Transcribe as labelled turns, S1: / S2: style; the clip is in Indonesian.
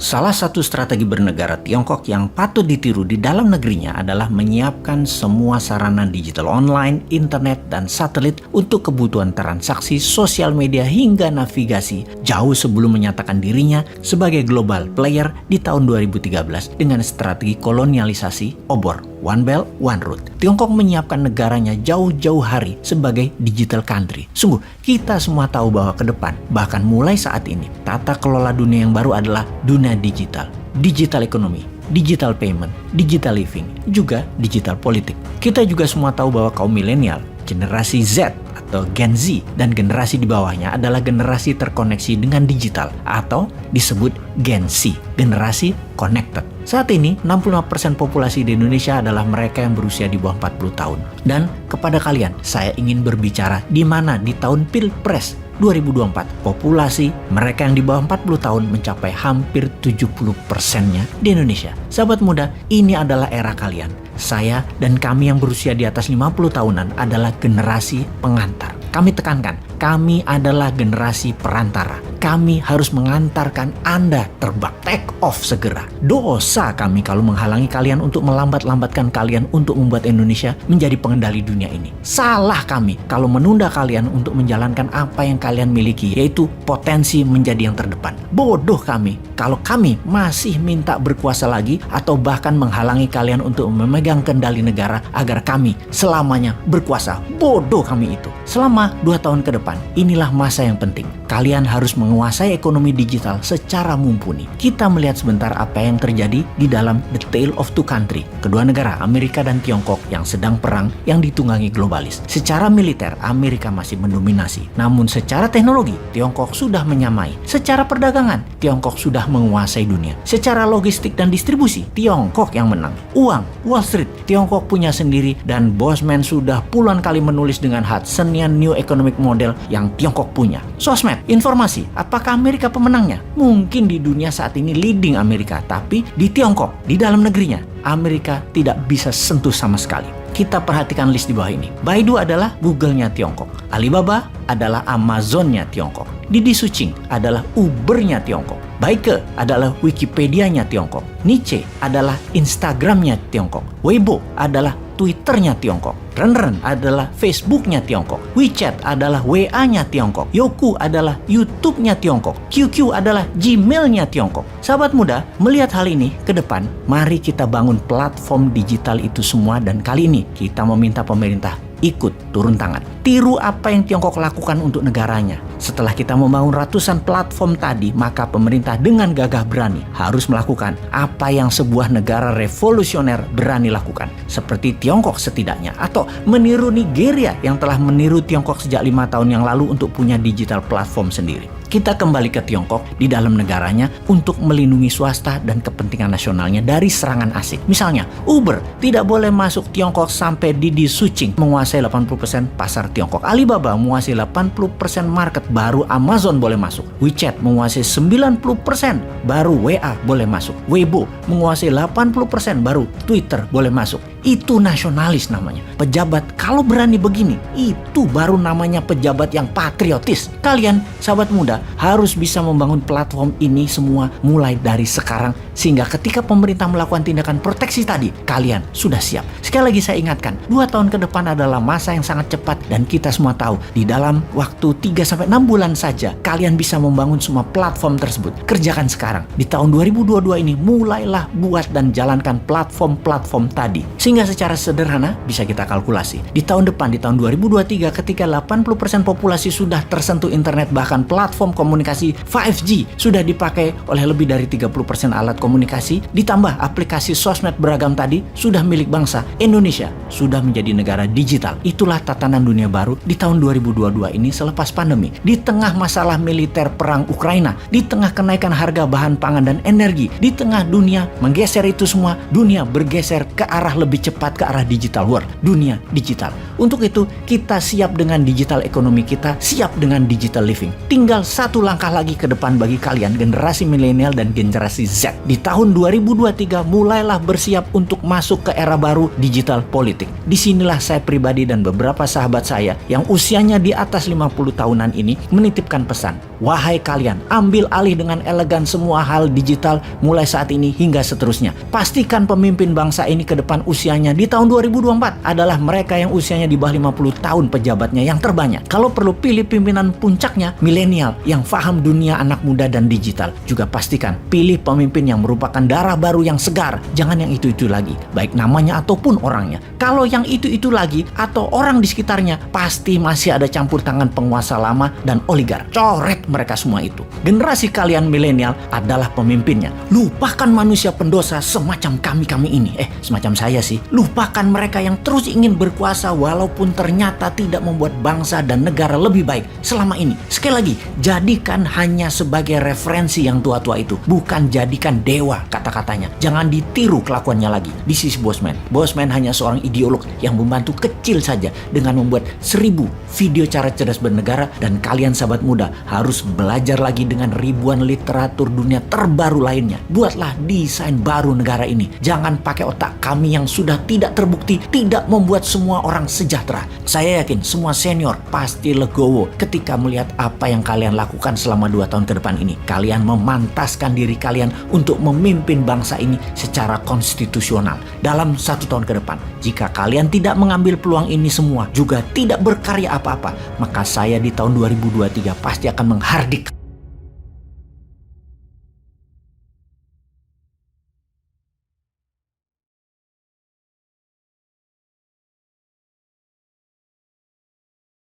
S1: Salah satu strategi bernegara Tiongkok yang patut ditiru di dalam negerinya adalah menyiapkan semua sarana digital online, internet, dan satelit untuk kebutuhan transaksi, sosial media, hingga navigasi jauh sebelum menyatakan dirinya sebagai global player di tahun 2013 dengan strategi kolonialisasi obor One Belt, One Road. Tiongkok menyiapkan negaranya jauh-jauh hari sebagai digital country. Sungguh, kita semua tahu bahwa ke depan, bahkan mulai saat ini, tata kelola dunia yang baru adalah dunia digital, digital ekonomi, digital payment, digital living, juga digital politik. Kita juga semua tahu bahwa kaum milenial, generasi Z atau Gen Z, dan generasi di bawahnya adalah generasi terkoneksi dengan digital atau disebut Gen Z, generasi connected. Saat ini, 65% populasi di Indonesia adalah mereka yang berusia di bawah 40 tahun. Dan kepada kalian, saya ingin berbicara di mana di tahun Pilpres 2024, populasi mereka yang di bawah 40 tahun mencapai hampir 70%-nya di Indonesia. Sahabat muda, ini adalah era kalian. Saya dan kami yang berusia di atas 50 tahunan adalah generasi pengantar. Kami tekankan, kami adalah generasi perantara. Kami harus mengantarkan Anda terbang, take off segera. Dosa kami kalau menghalangi kalian untuk melambat-lambatkan kalian untuk membuat Indonesia menjadi pengendali dunia ini. Salah kami kalau menunda kalian untuk menjalankan apa yang kalian miliki, yaitu potensi menjadi yang terdepan. Bodoh kami kalau kami masih minta berkuasa lagi atau bahkan menghalangi kalian untuk memegang kendali negara agar kami selamanya berkuasa. Bodoh kami itu. Selama 2 tahun ke depan, inilah masa yang penting. Kalian harus menguasai ekonomi digital secara mumpuni. Kita melihat sebentar apa yang terjadi di dalam The Tale of Two Country, kedua negara Amerika dan Tiongkok yang sedang perang yang ditunggangi globalis. Secara militer, Amerika masih mendominasi. Namun secara teknologi, Tiongkok sudah menyamai. Secara perdagangan, Tiongkok sudah menguasai dunia. Secara logistik dan distribusi, Tiongkok yang menang. Uang, Wall Street, Tiongkok punya sendiri, dan Bosman sudah puluhan kali menulis dengan Hudsonian New Economic Model yang Tiongkok punya. Sosmed, informasi, apakah Amerika pemenangnya? Mungkin di dunia saat ini leading Amerika, tapi di Tiongkok, di dalam negerinya, Amerika tidak bisa sentuh sama sekali. Kita perhatikan list di bawah ini. Baidu adalah Google-nya Tiongkok. Alibaba adalah Amazon-nya Tiongkok. Didi Suching adalah Uber-nya Tiongkok. Baike adalah Wikipedia-nya Tiongkok. Niche adalah Instagram-nya Tiongkok. Weibo adalah Twitter-nya Tiongkok. Renren adalah Facebook-nya Tiongkok. WeChat adalah WA-nya Tiongkok. Youku adalah YouTube-nya Tiongkok. QQ adalah Gmail-nya Tiongkok. Sahabat muda, melihat hal ini ke depan, mari kita bangun platform digital itu semua, dan kali ini kita meminta pemerintah ikut turun tangan. Tiru apa yang Tiongkok lakukan untuk negaranya. Setelah kita membangun ratusan platform tadi, maka pemerintah dengan gagah berani harus melakukan apa yang sebuah negara revolusioner berani lakukan. Seperti Tiongkok setidaknya, atau meniru Nigeria yang telah meniru Tiongkok sejak 5 tahun yang lalu untuk punya digital platform sendiri. Kita kembali ke Tiongkok di dalam negaranya untuk melindungi swasta dan kepentingan nasionalnya dari serangan asing. Misalnya, Uber tidak boleh masuk Tiongkok sampai Didi Suching menguasai 80% pasar Tiongkok. Alibaba menguasai 80% market, baru Amazon boleh masuk. WeChat menguasai 90%, baru WA boleh masuk. Weibo menguasai 80%, baru Twitter boleh masuk. Itu nasionalis namanya. Pejabat kalau berani begini, itu baru namanya pejabat yang patriotis. Kalian, sahabat muda, harus bisa membangun platform ini semua mulai dari sekarang, sehingga ketika pemerintah melakukan tindakan proteksi tadi, kalian sudah siap. Sekali lagi saya ingatkan, 2 tahun ke depan adalah masa yang sangat cepat, dan kita semua tahu di dalam waktu 3-6 bulan saja kalian bisa membangun semua platform tersebut. Kerjakan sekarang. Di tahun 2022 ini mulailah buat dan jalankan platform-platform tadi. Sehingga secara sederhana bisa kita kalkulasi. Di tahun depan, di tahun 2023, ketika 80% populasi sudah tersentuh internet, bahkan platform komunikasi 5G sudah dipakai oleh lebih dari 30% alat komunikasi, ditambah aplikasi sosmed beragam tadi sudah milik bangsa, Indonesia sudah menjadi negara digital. Itulah tatanan dunia baru di tahun 2022 ini selepas pandemi. Di tengah masalah militer perang Ukraina, di tengah kenaikan harga bahan pangan dan energi, di tengah dunia menggeser itu semua, dunia bergeser ke arah lebih cepat ke arah digital world, dunia digital. Untuk itu, kita siap dengan digital ekonomi kita, siap dengan digital living. Tinggal satu langkah lagi ke depan bagi kalian, generasi milenial dan generasi Z. Di tahun 2023, mulailah bersiap untuk masuk ke era baru digital politik. Disinilah saya pribadi dan beberapa sahabat saya yang usianya di atas 50 tahunan ini menitipkan pesan. Wahai kalian, ambil alih dengan elegan semua hal digital mulai saat ini hingga seterusnya. Pastikan pemimpin bangsa ini ke depan usianya di tahun 2024 adalah mereka yang usianya di bawah 50 tahun pejabatnya yang terbanyak. Kalau perlu pilih pimpinan puncaknya milenial yang paham dunia anak muda dan digital. Juga pastikan pilih pemimpin yang merupakan darah baru yang segar. Jangan yang itu-itu lagi, baik namanya ataupun orangnya. Kalau yang itu-itu lagi atau orang di sekitarnya, pasti masih ada campur tangan penguasa lama dan oligark. Coret mereka semua itu. Generasi kalian milenial adalah pemimpinnya. Lupakan manusia pendosa semacam kami-kami ini. Semacam saya sih. Lupakan mereka yang terus ingin berkuasa walaupun ternyata tidak membuat bangsa dan negara lebih baik selama ini. Sekali lagi, jadikan hanya sebagai referensi yang tua-tua itu. Bukan jadikan dewa kata-katanya. Jangan ditiru kelakuannya lagi. This is Bosman. Bosman hanya seorang ideolog yang membantu kecil saja dengan membuat 1000 video cara cerdas bernegara, dan kalian sahabat muda harus belajar lagi dengan ribuan literatur dunia terbaru lainnya. Buatlah desain baru negara ini. Jangan pakai otak kami yang sudah tidak terbukti tidak membuat semua orang sejahtera. Saya yakin semua senior pasti legowo ketika melihat apa yang kalian lakukan selama 2 tahun ke depan ini. Kalian memantaskan diri kalian untuk memimpin bangsa ini secara konstitusional dalam 1 tahun ke depan. Jika kalian tidak mengambil peluang ini semua, juga tidak berkarya apa-apa, maka saya di tahun 2023 pasti akan menghardik